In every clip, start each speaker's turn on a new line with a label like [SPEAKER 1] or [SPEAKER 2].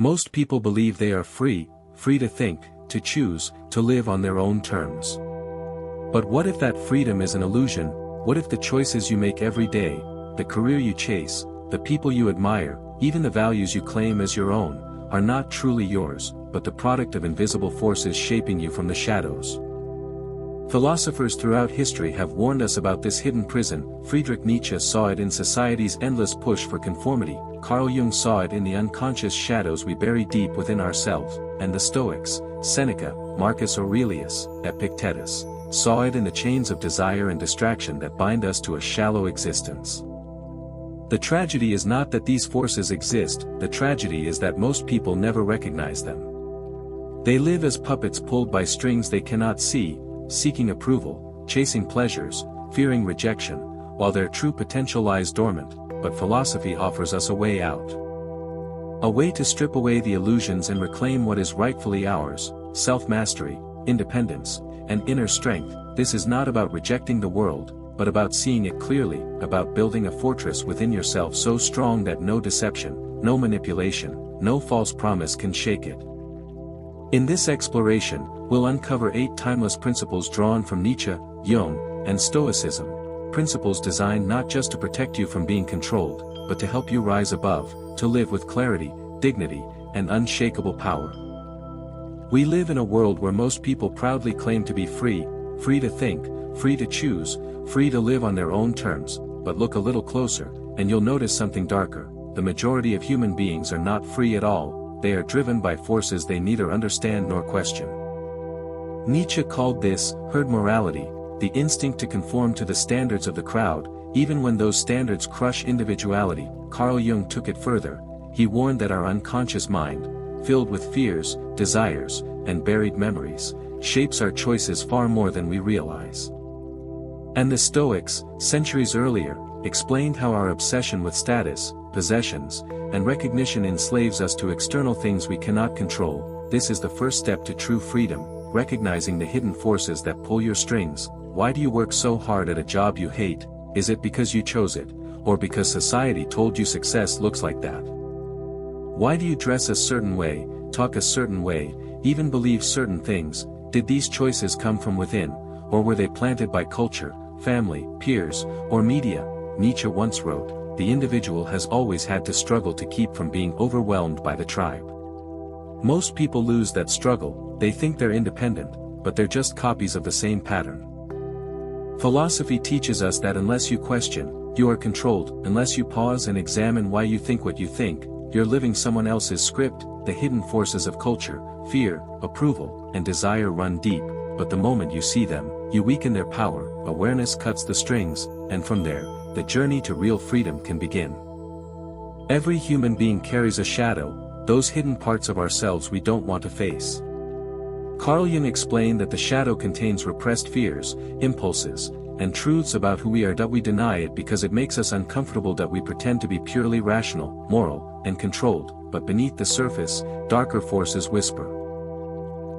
[SPEAKER 1] Most people believe they are free to think, to choose, to live on their own terms. But what if that freedom is an illusion? What if the choices you make every day, the career you chase, the people you admire, even the values you claim as your own, are not truly yours, but the product of invisible forces shaping you from the shadows? Philosophers throughout history have warned us about this hidden prison. Friedrich Nietzsche saw it in society's endless push for conformity, Carl Jung saw it in the unconscious shadows we bury deep within ourselves, and the Stoics, Seneca, Marcus Aurelius, Epictetus, saw it in the chains of desire and distraction that bind us to a shallow existence. The tragedy is not that these forces exist, the tragedy is that most people never recognize them. They live as puppets pulled by strings they cannot see, seeking approval, chasing pleasures, fearing rejection, while their true potential lies dormant, but philosophy offers us a way out. A way to strip away the illusions and reclaim what is rightfully ours: self-mastery, independence, and inner strength. This is not about rejecting the world, but about seeing it clearly, about building a fortress within yourself so strong that no deception, no manipulation, no false promise can shake it. In this exploration, we'll uncover 8 timeless principles drawn from Nietzsche, Jung, and Stoicism, principles designed not just to protect you from being controlled, but to help you rise above, to live with clarity, dignity, and unshakable power. We live in a world where most people proudly claim to be free to think, free to choose, free to live on their own terms, but look a little closer, and you'll notice something darker. The majority of human beings are not free at all. They are driven by forces they neither understand nor question. Nietzsche called this herd morality, the instinct to conform to the standards of the crowd, even when those standards crush individuality. Carl Jung took it further. He warned that our unconscious mind, filled with fears, desires, and buried memories, shapes our choices far more than we realize. And the Stoics, centuries earlier, explained how our obsession with status, possessions, and recognition enslaves us to external things we cannot control. This is the first step to true freedom, recognizing the hidden forces that pull your strings. Why do you work so hard at a job you hate? Is it because you chose it, or because society told you success looks like that? Why do you dress a certain way, talk a certain way, even believe certain things? Did these choices come from within, or were they planted by culture, family, peers, or media? Nietzsche once wrote, "The individual has always had to struggle to keep from being overwhelmed by the tribe." Most people lose that struggle. They think they're independent, but they're just copies of the same pattern. Philosophy teaches us that unless you question, you are controlled. Unless you pause and examine why you think what you think, you're living someone else's script. The hidden forces of culture, fear, approval, and desire run deep, but the moment you see them, you weaken their power. Awareness cuts the strings, and from there, the journey to real freedom can begin. Every human being carries a shadow, those hidden parts of ourselves we don't want to face. Carl Jung explained that the shadow contains repressed fears, impulses, and truths about who we are that we deny it because it makes us uncomfortable, that we pretend to be purely rational, moral, and controlled, but beneath the surface, darker forces whisper.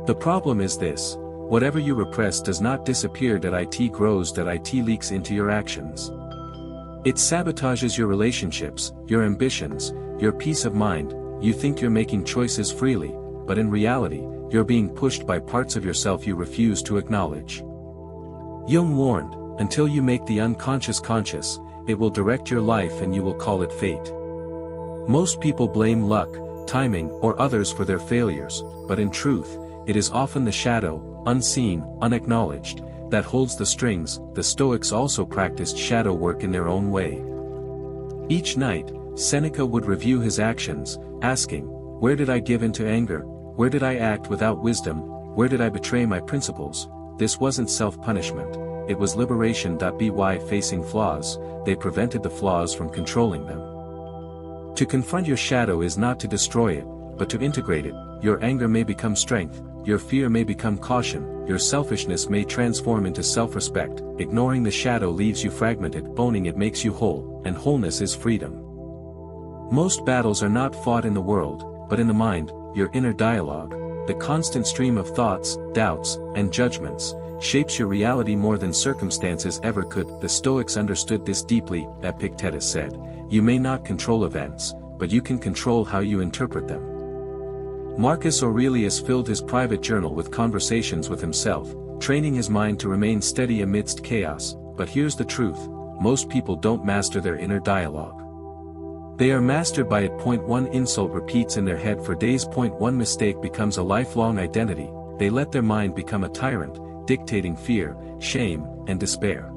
[SPEAKER 1] The problem is this: whatever you repress does not disappear, that it grows, that it leaks into your actions. It sabotages your relationships, your ambitions, your peace of mind. You think you're making choices freely, but in reality, you're being pushed by parts of yourself you refuse to acknowledge. Jung warned, until you make the unconscious conscious, it will direct your life and you will call it fate. Most people blame luck, timing, or others for their failures, but in truth, it is often the shadow, unseen, unacknowledged, that holds the strings. The Stoics also practiced shadow work in their own way. Each night, Seneca would review his actions, asking, "Where did I give in to anger? Where did I act without wisdom? Where did I betray my principles?" This wasn't self-punishment, it was liberation. By facing flaws, they prevented the flaws from controlling them. To confront your shadow is not to destroy it, but to integrate it. Your anger may become strength, your fear may become caution, your selfishness may transform into self-respect. Ignoring the shadow leaves you fragmented, owning it makes you whole, and wholeness is freedom. Most battles are not fought in the world, but in the mind. Your inner dialogue, the constant stream of thoughts, doubts, and judgments, shapes your reality more than circumstances ever could. The Stoics understood this deeply. Epictetus said, "You may not control events, but you can control how you interpret them." Marcus Aurelius filled his private journal with conversations with himself, training his mind to remain steady amidst chaos. But here's the truth: most people don't master their inner dialogue. They are mastered by it. Point 1 insult repeats in their head for days. Point 1 mistake becomes a lifelong identity. They let their mind become a tyrant, dictating fear, shame, and despair.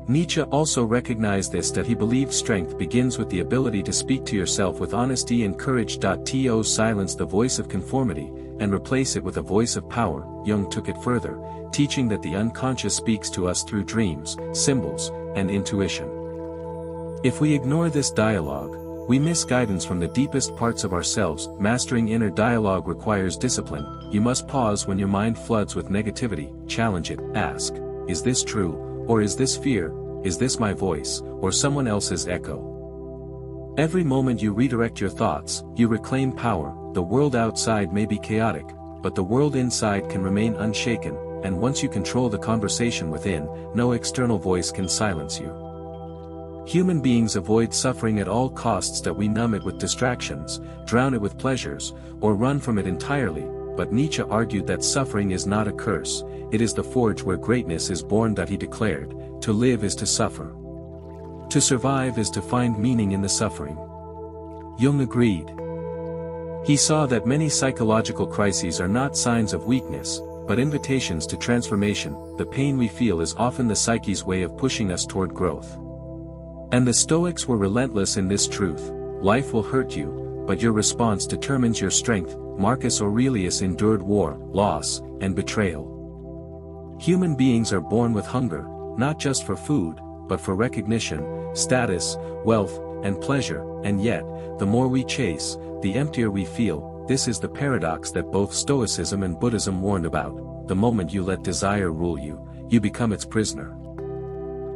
[SPEAKER 1] Nietzsche also recognized this, that he believed strength begins with the ability to speak to yourself with honesty and courage. To silence the voice of conformity, and replace it with a voice of power. Jung took it further, teaching that the unconscious speaks to us through dreams, symbols, and intuition. If we ignore this dialogue, we miss guidance from the deepest parts of ourselves. Mastering inner dialogue requires discipline. You must pause when your mind floods with negativity, challenge it, ask, is this true, or is this fear, is this my voice, or someone else's echo? Every moment you redirect your thoughts, you reclaim power. The world outside may be chaotic, but the world inside can remain unshaken, and once you control the conversation within, no external voice can silence you. Human beings avoid suffering at all costs. That we numb it with distractions, drown it with pleasures, or run from it entirely. But Nietzsche argued that suffering is not a curse, it is the forge where greatness is born. That he declared, to live is to suffer. To survive is to find meaning in the suffering. Jung agreed. He saw that many psychological crises are not signs of weakness, but invitations to transformation. The pain we feel is often the psyche's way of pushing us toward growth. And the Stoics were relentless in this truth: life will hurt you, but your response determines your strength. Marcus Aurelius endured war, loss, and betrayal. Human beings are born with hunger, not just for food, but for recognition, status, wealth, and pleasure, and yet, the more we chase, the emptier we feel. This is the paradox that both Stoicism and Buddhism warned about. The moment you let desire rule you, you become its prisoner.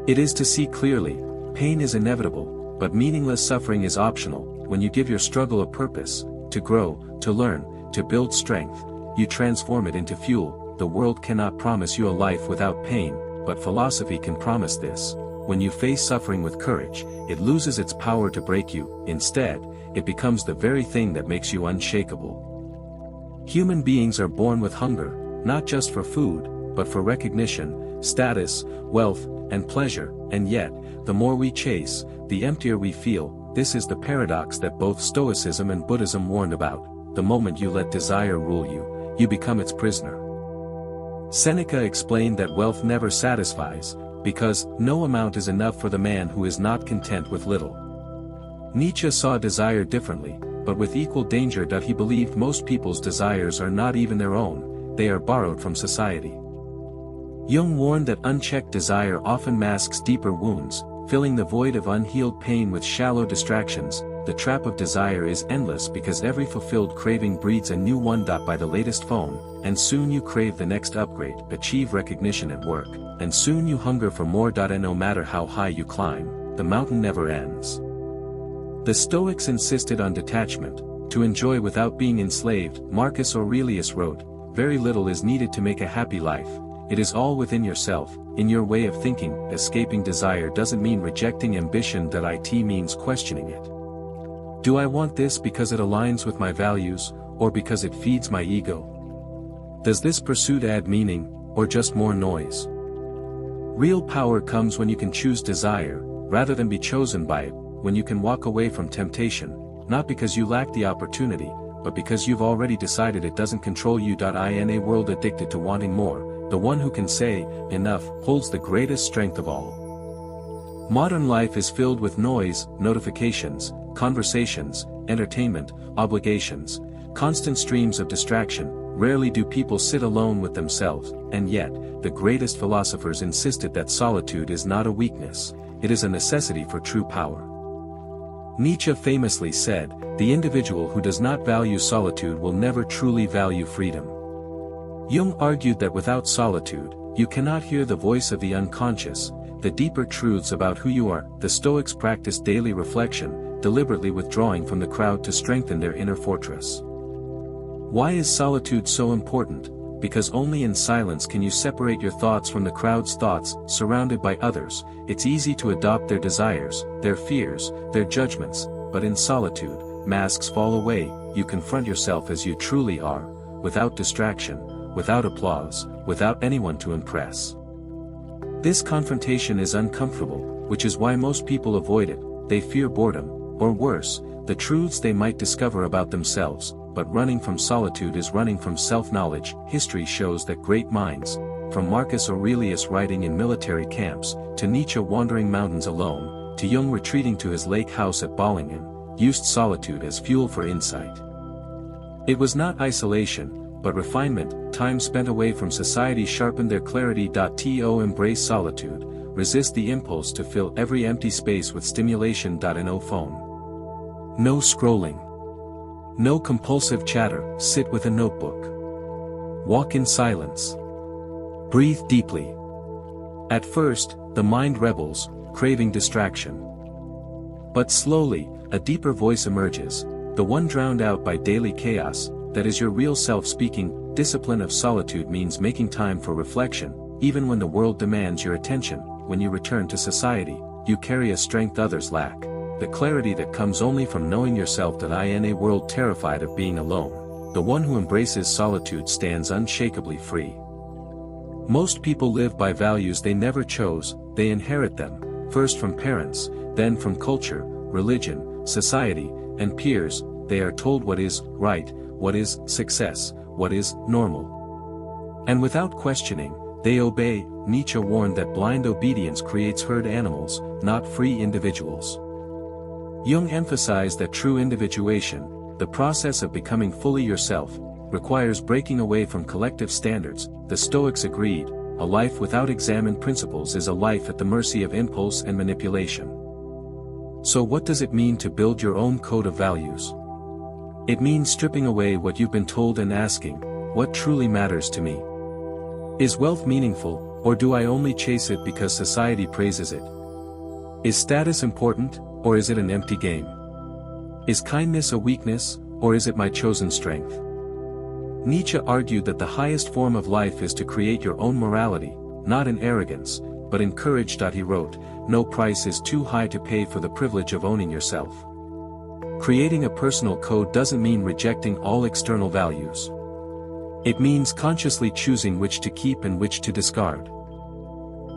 [SPEAKER 1] It is to see clearly: pain is inevitable, but meaningless suffering is optional. When you give your struggle a purpose, to grow, to learn, to build strength, you transform it into fuel. The world cannot promise you a life without pain, but philosophy can promise this: when you face suffering with courage, it loses its power to break you. Instead, it becomes the very thing that makes you unshakable. Human beings are born with hunger, not just for food, but for recognition, status, wealth, and pleasure, and yet, the more we chase, the emptier we feel. This is the paradox that both Stoicism and Buddhism warned about. The moment you let desire rule you, you become its prisoner. Seneca explained that wealth never satisfies, because no amount is enough for the man who is not content with little. Nietzsche saw desire differently, but with equal danger. He believed most people's desires are not even their own, they are borrowed from society. Jung warned that unchecked desire often masks deeper wounds, filling the void of unhealed pain with shallow distractions. The trap of desire is endless because every fulfilled craving breeds a new one. Buy the latest phone, and soon you crave the next upgrade. Achieve recognition at work, and soon you hunger for more. And no matter how high you climb, the mountain never ends. The Stoics insisted on detachment, to enjoy without being enslaved. Marcus Aurelius wrote, "Very little is needed to make a happy life. It is all within yourself, in your way of thinking." Escaping desire doesn't mean rejecting ambition. It means questioning it. Do I want this because it aligns with my values, or because it feeds my ego? Does this pursuit add meaning, or just more noise? Real power comes when you can choose desire, rather than be chosen by it, when you can walk away from temptation, not because you lack the opportunity, but because you've already decided it doesn't control you. In a world addicted to wanting more, the one who can say, enough, holds the greatest strength of all. Modern life is filled with noise, notifications, conversations, entertainment, obligations, constant streams of distraction. Rarely do people sit alone with themselves, and yet, the greatest philosophers insisted that solitude is not a weakness, it is a necessity for true power. Nietzsche famously said, "The individual who does not value solitude will never truly value freedom." Jung argued that without solitude, you cannot hear the voice of the unconscious, the deeper truths about who you are. The Stoics practiced daily reflection, deliberately withdrawing from the crowd to strengthen their inner fortress. Why is solitude so important? Because only in silence can you separate your thoughts from the crowd's thoughts. Surrounded by others, it's easy to adopt their desires, their fears, their judgments, but in solitude, masks fall away, you confront yourself as you truly are, without distraction, without applause, without anyone to impress. This confrontation is uncomfortable, which is why most people avoid it. They fear boredom, or worse, the truths they might discover about themselves. But running from solitude is running from self-knowledge. History shows that great minds, from Marcus Aurelius writing in military camps, to Nietzsche wandering mountains alone, to Jung retreating to his lake house at Bollingen, used solitude as fuel for insight. It was not isolation, but refinement. Time spent away from society sharpened their clarity. To embrace solitude, resist the impulse to fill every empty space with stimulation. No phone. No scrolling. No compulsive chatter. Sit with a notebook. Walk in silence. Breathe deeply. At first, the mind rebels, craving distraction. But slowly, a deeper voice emerges, the one drowned out by daily chaos, that is your real self speaking. Discipline of solitude means making time for reflection, even when the world demands your attention. When you return to society, you carry a strength others lack, the clarity that comes only from knowing yourself. In a world terrified of being alone, the one who embraces solitude stands unshakably free. Most people live by values they never chose. They inherit them, first from parents, then from culture, religion, society, and peers. They are told what is right, what is success, what is normal. And without questioning, they obey. Nietzsche warned that blind obedience creates herd animals, not free individuals. Jung emphasized that true individuation, the process of becoming fully yourself, requires breaking away from collective standards. The Stoics agreed, a life without examined principles is a life at the mercy of impulse and manipulation. So what does it mean to build your own code of values? It means stripping away what you've been told and asking, what truly matters to me? Is wealth meaningful, or do I only chase it because society praises it? Is status important, or is it an empty game? Is kindness a weakness, or is it my chosen strength? Nietzsche argued that the highest form of life is to create your own morality, not in arrogance, but in courage. He wrote, no price is too high to pay for the privilege of owning yourself. Creating a personal code doesn't mean rejecting all external values. It means consciously choosing which to keep and which to discard.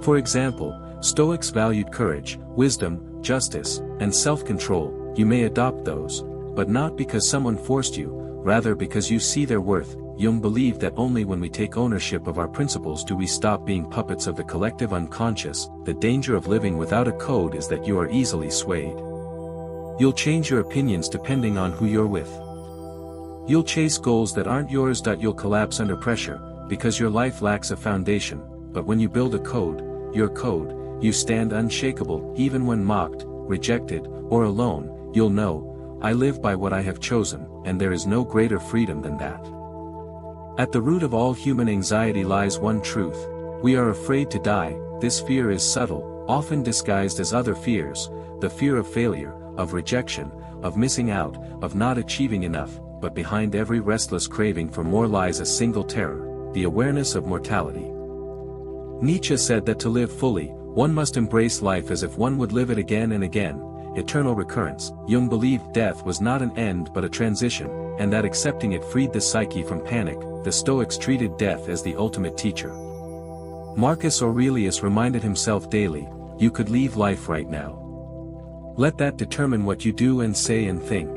[SPEAKER 1] For example, Stoics valued courage, wisdom, justice, and self-control. You may adopt those, but not because someone forced you, rather because you see their worth. Jung believed that only when we take ownership of our principles do we stop being puppets of the collective unconscious. The danger of living without a code is that you are easily swayed. You'll change your opinions depending on who you're with. You'll chase goals that aren't yours. You'll collapse under pressure, because your life lacks a foundation. But when you build a code, your code, you stand unshakable. Even when mocked, rejected, or alone, you'll know, I live by what I have chosen, and there is no greater freedom than that. At the root of all human anxiety lies one truth: we are afraid to die. This fear is subtle, often disguised as other fears, the fear of failure, of rejection, of missing out, of not achieving enough. But behind every restless craving for more lies a single terror, the awareness of mortality. Nietzsche said that to live fully, one must embrace life as if one would live it again and again, eternal recurrence. Jung believed death was not an end but a transition, and that accepting it freed the psyche from panic. The Stoics treated death as the ultimate teacher. Marcus Aurelius reminded himself daily, you could leave life right now. Let that determine what you do and say and think.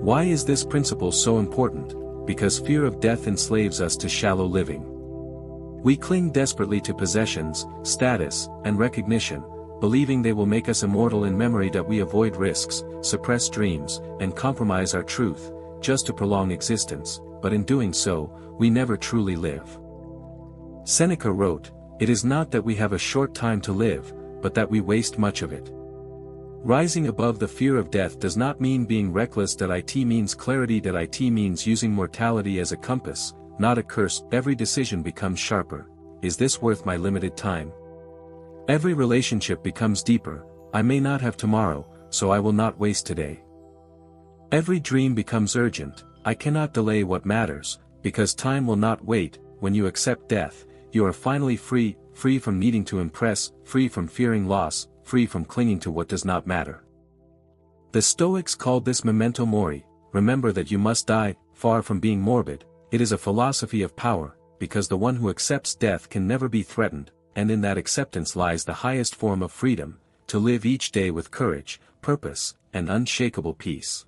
[SPEAKER 1] Why is this principle so important? Because fear of death enslaves us to shallow living. We cling desperately to possessions, status, and recognition, believing they will make us immortal in memory. We avoid risks, suppress dreams, and compromise our truth, just to prolong existence, but in doing so, we never truly live. Seneca wrote, it is not that we have a short time to live, but that we waste much of it. Rising above the fear of death does not mean being reckless. It means clarity. It means using mortality as a compass, not a curse. Every decision becomes sharper. Is this worth my limited time? Every relationship becomes deeper. I may not have tomorrow, so I will not waste today. Every dream becomes urgent. I cannot delay what matters, because time will not wait. When you accept death, you are finally free, free from needing to impress, free from fearing loss, free from clinging to what does not matter. The Stoics called this memento mori, remember that you must die. Far from being morbid, it is a philosophy of power, because the one who accepts death can never be threatened, and in that acceptance lies the highest form of freedom, to live each day with courage, purpose, and unshakable peace.